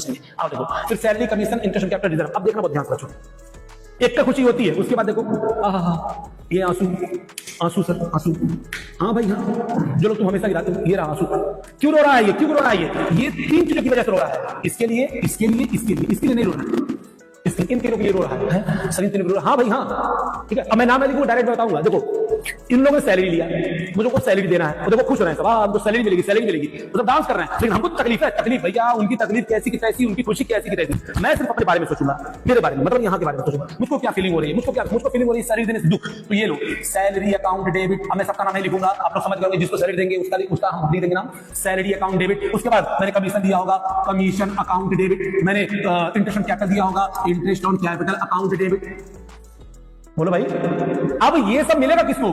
कुछ नहीं। आओ देखो, फिर salary, commission, interest, capital, reserve. अब देखना बहुत ध्यान से बच्चों, एक का खुशी होती है, उसके बाद देखो ये आंसू, आंसू सर आंसू, हाँ भाई हाँ, जो लोग तुम हमेशा गिराते हो, ये रहा आंसू। क्यों रो रहा है ये, क्यों रो रहा है ये तीन चीजों की वजह से रो रहा है। इसके लिए, इसके लिए, इसके लिए, इसके लिए नहीं रो रहा है, इसके इन तीनों के लिए रो रहा है, सर इन तीनों के लिए रो रहा है। हाँ भाई हाँ, ठीक है। अब मैं नाम लिखूंगा, डायरेक्ट बताऊंगा। देखो इन लोगों ने सैलरी लिया, मुझे को सैलरी देना है, तो देखो खुश हो रहे हैं सब, हाँ हमको सैलरी मिलेगी, सैलरी मिलेगी, मतलब डांस कर रहे हैं। लेकिन हमको तकलीफ है, तकलीफ भैया, उनकी तकलीफ कैसी की तैसी, उनकी खुशी कैसी की तैसी। मैं सिर्फ अपने बारे में सोचूंगा, मेरे बारे में, मतलब यहाँ के बारे में सोचूंगा, मुझको क्या फीलिंग हो रही है, मुझको फीलिंग हो रही है सैलरी देने से दुख। तो ये लो सैलरी अकाउंट डेबिट, अब मैं सबका नाम नहीं लिखूंगा, आप लोग समझ गए जिसको सैलरी देंगे उसका हम नहीं देंगे नाम, सैलरी अकाउंट डेबिट। उसके बाद मैंने कमीशन दिया होगा, कमीशन अकाउंट डेबिट। मैंने इंटरेस्ट ऑन कैपिटल दिया होगा, interest on capital account debit. बोलो भाई, अब ये सब मिलेगा किसको?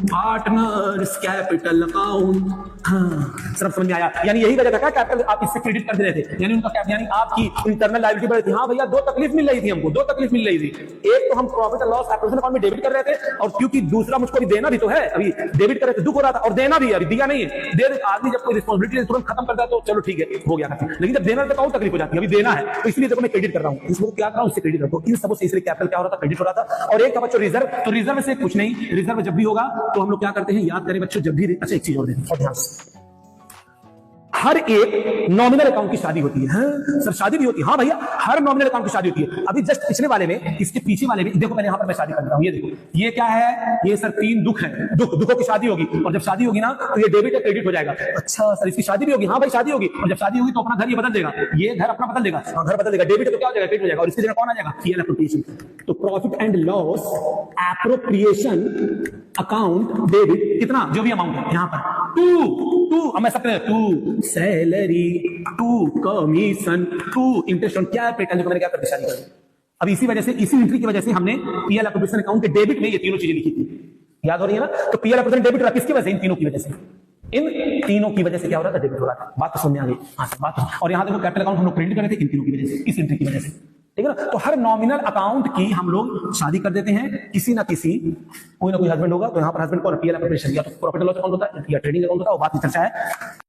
Partners capital account. हाँ, सब समझ में आया। यानी यही वजह था क्या कैपिटल आप इससे क्रेडिट कर दे रहे थे, यानी उनका यानी आपकी इंटरनल लायबिलिटी बढ़ रही थी। हाँ भैया, दो तकलीफ मिल रही थी हमको, दो तकलीफ मिल रही थी। एक तो हम profit and loss acquisition account में डेबिट कर रहे थे, और क्योंकि दूसरा मुझको भी देना भी तो है, अभी डेबिट कर रहे थे, दुख हो रहा था, और देना भी अभी दिया नहीं है। दे आदमी जब कोई रिस्पॉन्सिबिलिटी तुरंत खत्म करता है तो चलो ठीक है हो गया, लेकिन जब देना तो तकलीफ हो जाती है, अभी देना है, तो इसलिए देखो मैं क्रेडिट कर रहा हूँ, इसको क्या कर रहा हूँ, उससे क्रेडिट रखो। इन सबसे इसलिए कैपिटल क्या हो रहा था, क्रेडिट हो रहा था। और एक था बच्चों रिजर्व, तो रिजर्व से कुछ नहीं, रिजर्व जब भी होगा तो हम लोग क्या करते हैं, याद करें बच्चों, जब भी, अच्छा एक चीज और देखें और ध्यान से, हर एक नॉमिनल अकाउंट की शादी होती है। हाँ सर शादी भी होती है, हाँ भैया हर नॉमिनल अकाउंट की शादी होती है। अभी जस्ट पिछले वाले में, इसके पीछे वाले में देखो, मैंने यहां पर मैं शादी करता हूं, ये देखो ये क्या है, ये सर तीन दुख है, दुखों की शादी होगी, और जब शादी होगी ना तो ये डेबिट या क्रेडिट हो जाएगा। अच्छा सर इसकी शादी भी होगी, हाँ भाई शादी होगी, और जब शादी होगी तो अपना घर ये बदल देगा, ये घर अपना बदल देगा, घर बदल देगा, डेबिट तो क्या हो जाएगा, क्रेडिट हो जाएगा, और इसकी जगह कौन आ जाएगा, पीएल एप्रोप्रिएशन। तो profit and loss appropriation account debit, कितना जो भी अमाउंट है यहाँ पर टू, अब मैं सकते हैं to salary, to commission, to interest on capital, जो मैंने क्या करके शादी कर दी। अब इसी वजह से, इसी एंट्री की वजह से हमने पीएल एप्रोप्रिएशन अकाउंट के डेबिट में ये तीनों चीजें लिखी थी, याद हो रही है ना। तो पीएल एप्रोप्रिएशन डेबिट हो रहा है किसकी वजह से, इन तीनों की वजह से, इन तीनों की वजह से क्या हो रहा था, डेबिट हो रहा था। बात तो समझ में आ गई, हाँ सर बात। और यहाँ देखो कैपिटल अकाउंट हम लोग क्रेडिट कर रहे थे इन तीनों की वजह से, इस एंट्री की वजह से, ठीक है ना। तो हर नॉमिनल अकाउंट की हम लोग शादी कर देते हैं, किसी ना किसी कोई ना कोई हस्बैंड होगा, तो यहाँ पर हस्बैंड को पीएल एप्रोप्रिएशन या तो प्रॉफिट एंड लॉस अकाउंट होता है या ट्रेडिंग अकाउंट होता है, वो बात की चर्चा है।